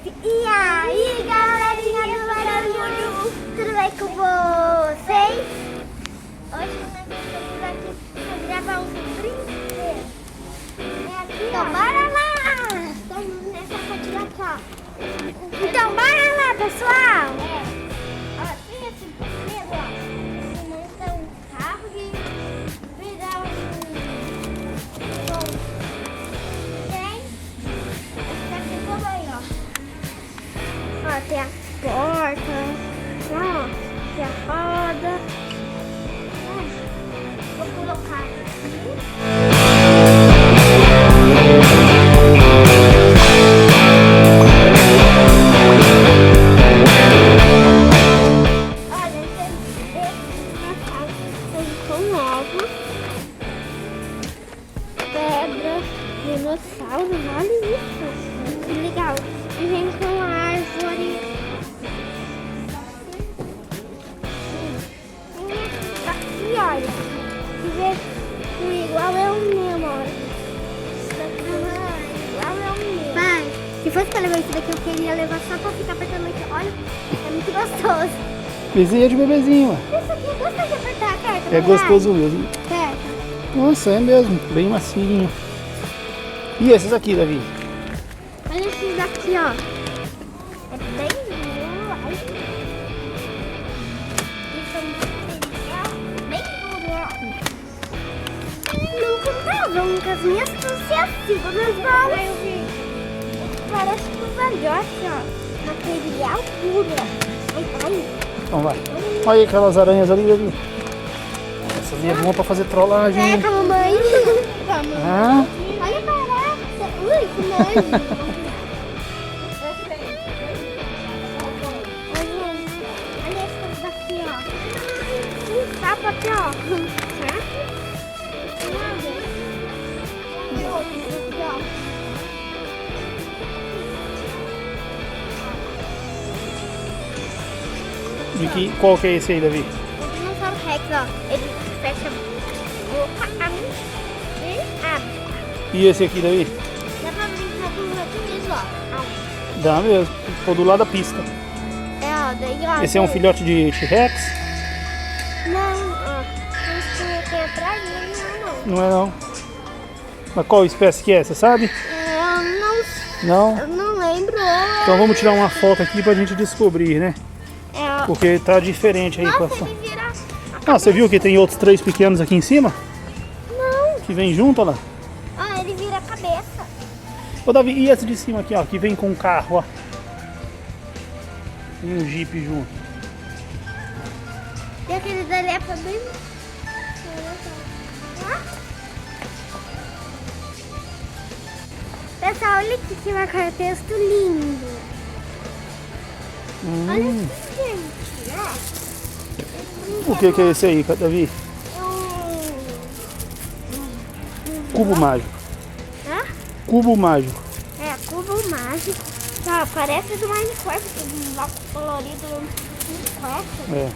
E aí, galerinha do Barulho, tudo bem com vocês? Hoje nós estamos aqui para gravar um brinquedo. É aqui, então, bora lá! Estamos nessa parte aqui, ó. Então, bora lá, pessoal! Ó, tem esse brinquedo, ó. Você monta um carro e vira ó, tem a porta, ó, tem a roda. Vou colocar aqui. Olha, tem ovos, pedra, dinossauro, olha isso, que legal. E vem com árvore. Aqui, olha. E vê igual é o meu, olha. Igual é o meu. Pai, se fosse pra levar isso daqui, eu queria levar só pra ficar apertando aqui. Olha, é muito gostoso. Vizinha de bebezinho, ó. Isso aqui é gostoso de apertar, cara. É gostoso mesmo. É. Nossa, é mesmo. Bem macinho. E esses aqui, Davi? Olha esses daqui, ó. É bem duro. Ai. Isso é um material bem duro, ó. Não contavam com as minhas associativas, mas vamos. Parece que o velhote, ó. Material duro, ó. Ai, ai. Então vai. Olha aí aquelas aranhas ali, Davi. Essas aí é bom pra fazer trollagem. É, com a mamãe. Ah, Olha a barata. Ui, que nojo. Olha essas daqui, ó. Um sapo aqui, ó. Certo? E outros aqui, ó. qual que é esse aí, Davi? O dinossauro Rex, ó. Ele fecha a boca, abre e abre. E esse aqui, Davi? Dá pra brincar com o outro mesmo, ó. Dá mesmo. Tô do lado da pista. É, ó. Daí, ó. Esse é um filhote de T-Rex? Não, ó. Esse aqui atrás, não. Não é não. Mas qual espécie que é, você sabe? Não. Não? Eu não lembro. Então vamos tirar uma foto aqui pra gente descobrir, né? É, ó. Porque tá diferente aí. Nossa, ele vira... Ah, você viu que tem outros 3 pequenos aqui em cima? Não. Que vem junto, olha lá. Ah, ele vira a cabeça. Ô Davi, e esse de cima aqui, ó, que vem com um carro, ó. E um Jeep junto. E aquele dali é pra bem... Pessoal, olha aqui que marcar texto lindo. Olha aqui, gente. Ó. O que é esse aí, Davi? Cubo mágico. Hã? Cubo mágico. É, cubo mágico. Tá, parece do Minecraft, um bloco colorido do Minecraft. É.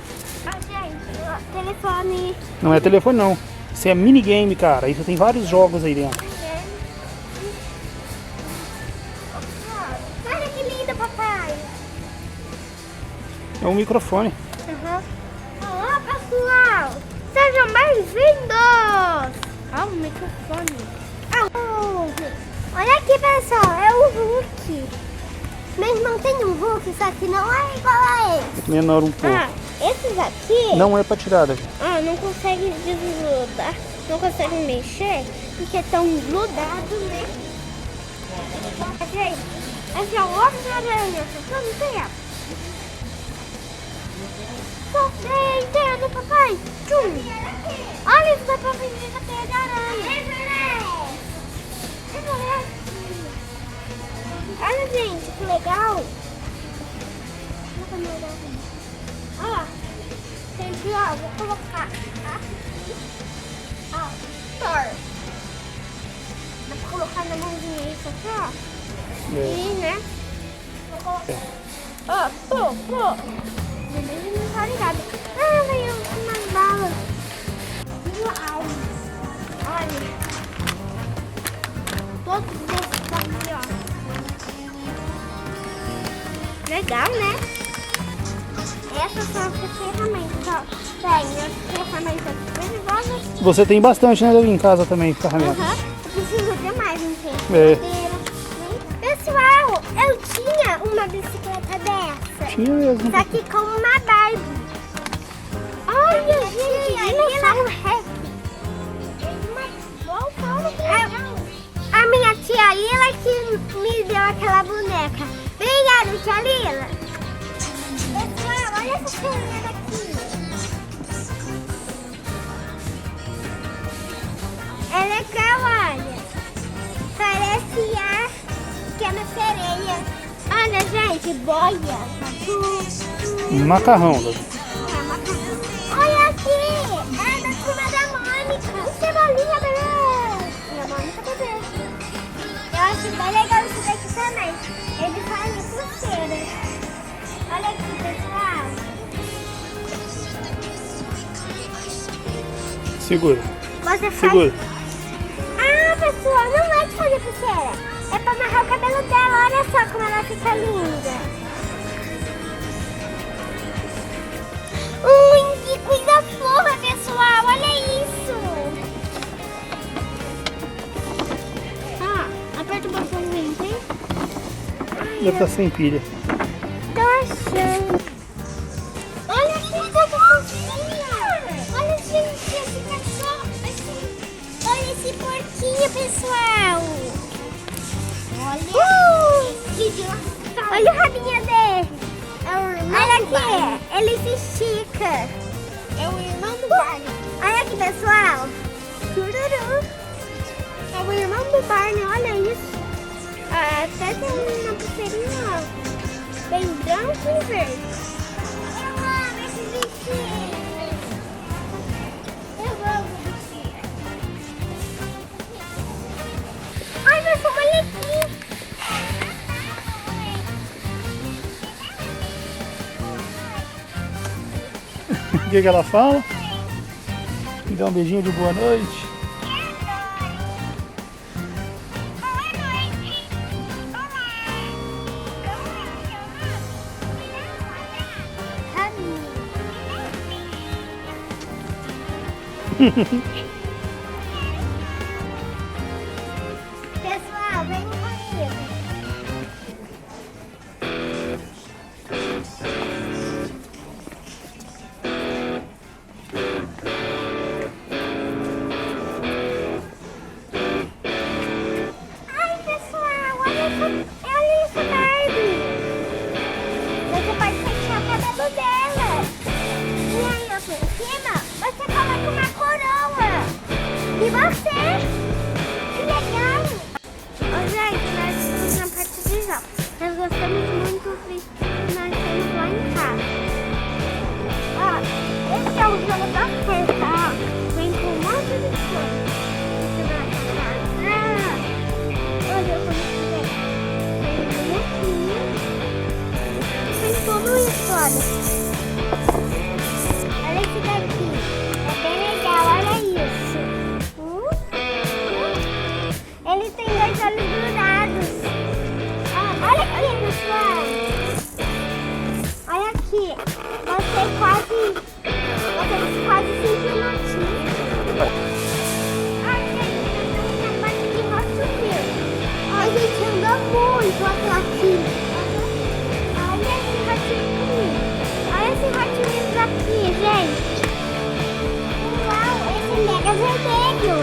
Ah, gente, ó, telefone. Não é telefone não. Isso é minigame, cara. Isso tem vários jogos aí dentro. Olha que lindo, papai. É um microfone. Olá, pessoal. Sejam bem-vindos ao microfone. Olha aqui, pessoal. É o Hulk. Meu irmão tem um Hulk, só que não é igual a esse. Menor um pouco. Ah, esses aqui... Não é pra tirar, Davi. Ah, não consegue desgrudar, não consegue mexer, porque estão grudados, né? Gente, esse é o Homem-Aranha, você não tem ela. Entendo, papai. Tchum. Olha, isso dá pra fingir que tem de aranha. Olha, gente, que legal. Olha lá. Gente, ó, vou colocar aqui. Ó, Thor. Dá pra colocar na mãozinha isso aqui, ó. E, né? Vou colocar. Ó, pô. Ele não tá ligado. Ah, veio umas balas. Uau. Olha. Todos esses aqui, ó. legal, né? Essas são as ferramentas, ó. Tem as ferramentas perigosas. Você tem bastante, né, Davi, em casa também, ferramentas. Aham. Eu preciso de mais, gente. É. Pessoal, eu tinha uma bicicleta dessa. Tinha mesmo. Só que com uma Barbie. Olha, gente, dinossauro Rex. A minha tia Lila que me deu aquela boneca. Obrigada, tia Lila. Pessoal, olha essa coisinha daqui. É legal, olha. Parece a pequena sereia. Olha, gente, boia. Macarrão, Davi. Olha aqui. É da turma da Mônica. Cebolinha bebê. E a Mônica bebê. Eu acho bem legal isso daqui também. Ele faz pulseira. Olha aqui, pessoal. Segura. Você faz... Segura. Ah, pessoal, não é de fazer pulseira. É pra amarrar o cabelo dela. Olha só como ela fica linda. Que coisa fofa, pessoal. Olha isso. Ah, aperta o botãozinho, tem? Já tá sem pilha. Tô achando. Olha que coisa fofinha. Olha, gente, esse cachorro. Olha esse porquinho, pessoal. Olha. Olha o rabinho dele. Olha aqui, ele se estica. É o irmão do Barney. Olha aqui, pessoal. Tururu. É o irmão do Barney, olha isso. Ah, até tem uma pulseirinha, ó, bem branco e verde. Eu amo esse bichinho. Eu amo o bichinho. Ai, pessoal, olha aqui. O que ela fala? Me dá um beijinho de boa noite. Pessoal, vem comigo. Ai, pessoal, olha isso, Barbie. Você pode fechar o cabelo dela. E aí, aqui em cima, você coloca uma coroa. E você? Que legal! Ô, gente, nós estamos na parte de jogos. Nós gostamos muito do vídeo que nós temos lá em casa. Ó, esse é o jogo da festa, ó. Vem com um monte de coisa. Você vai acabar. Olha como que vem. Tem um bonequinho. Tem tudo isso, olha. Olha esse daqui. É bem legal, olha isso. Ele tem dois olhos grudados. Olha aqui, pessoal. Olha aqui. Você quase sentiu notinha. Ai, gente, nós estamos na parte de Hot Wheels. A gente anda muito até aqui. Olha esse Hot Wheels. Olha esse Hot Wheels aqui, gente. Uau, esse mega vermelho.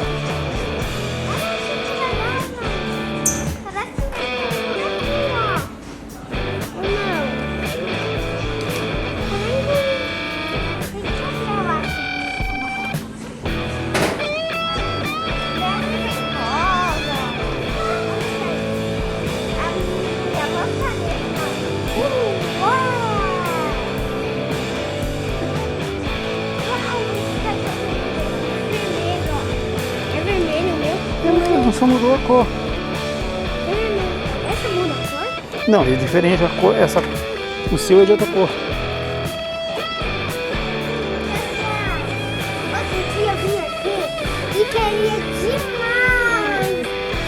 Olha esse que legal, mano. Parece um bonequinho, ó. Ou não? Tem que fazer, eu acho. Deve ser rosa. A minha moçadinha. Uau! É vermelho, meu. Só mudou a cor. Essa muda a cor? Não, é diferente a cor. O seu é de outra cor. Outro dia eu vim aqui e queria demais.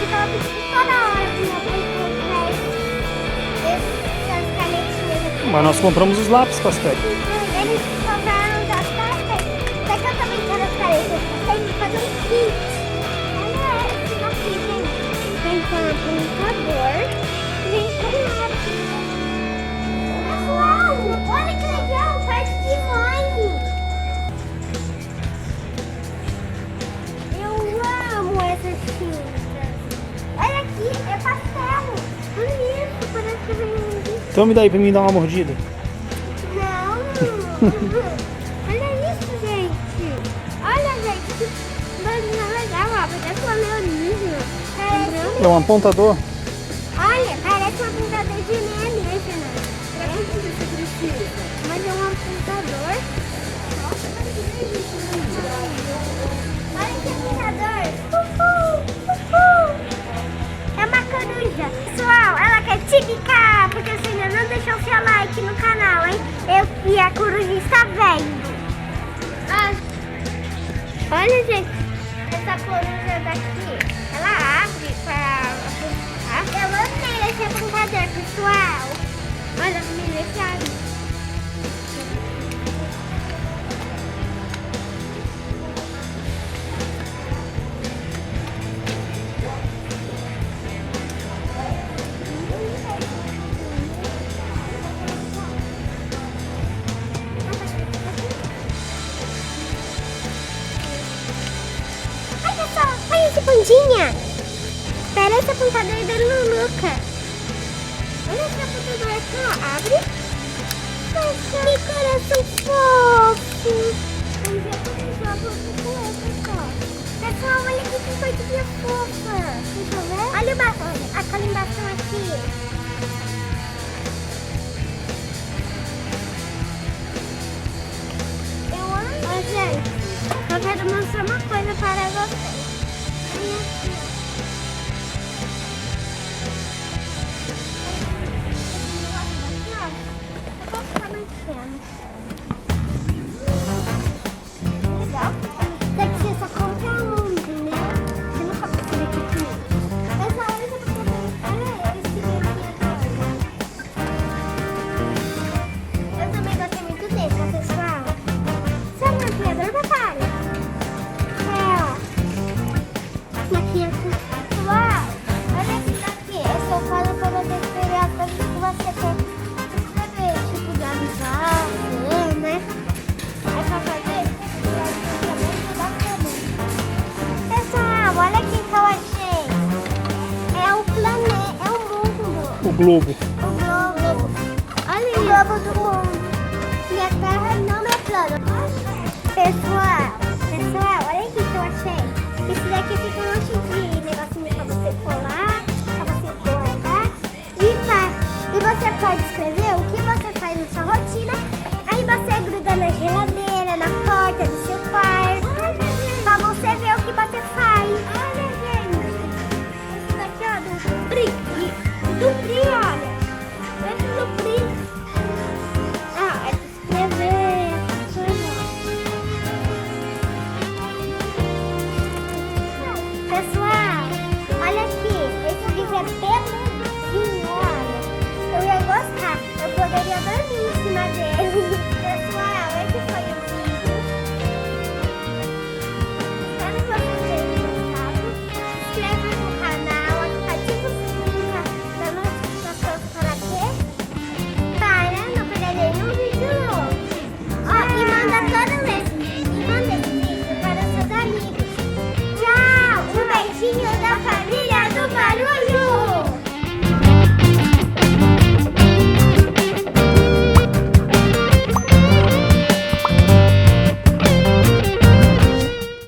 Ficava pedindo toda hora pro meu pai comprar essas canetinhas Mas nós compramos os lápis pastel. Eles compraram os pastéis. Só que eu também quero as caretas. Tem que fazer um kit. Olha esse aqui, gente. Vem com apontador. Vem com lápis. Uau! Olha que legal! Parte de slime. Eu amo essas tintas. Olha aqui, é pastel. Bonito, parece que vem um. Então me dá aí pra mim dar uma mordida. Não! Olha isso, gente! Olha, gente, que coisa legal, ó. Parece uma leonismo. É um apontador. Olha, parece uma apontador de alienígena. Mas é um apontador. Olha que apontador! Uhul! Uhul! É uma coruja. Pessoal, ela quer te picar, porque você ainda não deixou o seu like no canal, hein? E a coruja está vendo. Olha, gente, essa coruja daqui, ela abre para apontar. Eu amei esse apontador, pessoal. Olha, menina, esse abre. Olha esse pandinha! Parece apontador da Luluca. Olha esse apontador aqui, ó. Abre. Nossa, que coração fofo! Pessoal, olha que coisinha fofa. Deixa eu ver. Olha a calimbação aqui. Eu amo. Ó, gente, eu quero mostrar uma coisa para vocês. Olha aqui, ó. Eu vou ficar mexendo. Legal. Tem que ser só qualquer um, entendeu? Você nunca precisa de tudo. Pessoal, olha esse aqui. Olha esse aqui agora. Eu também gostei muito desse, pessoal. Você é um maquiador, papai? É, ó. Maquiador. Uau! Olha esse daqui. Eu só falo pra você escrever as coisas que você quer escrever. Tipo, de amizade, né? É pra fazer pessoal, olha aqui que eu achei. É o planeta, é o mundo. O globo. O globo. Olha o globo do mundo. E a Terra não é plana. Pessoal, olha aqui que eu achei. Isso daqui fica um monte de negocinho pra você colar, pra você guardar e tá. E você pode escrever o que você faz na sua rotina. Aí você gruda na geladeira, na porta do seu quarto, pra você ver o que você faz. Olha, gente. Isso daqui, ó, do Pri. Do Pri, olha. Esse do Pri. Ah, é de escrever. Pessoal, olha aqui. Esse livro é peludinho, olha. Eu ia gostar. Eu poderia dormir em cima dele.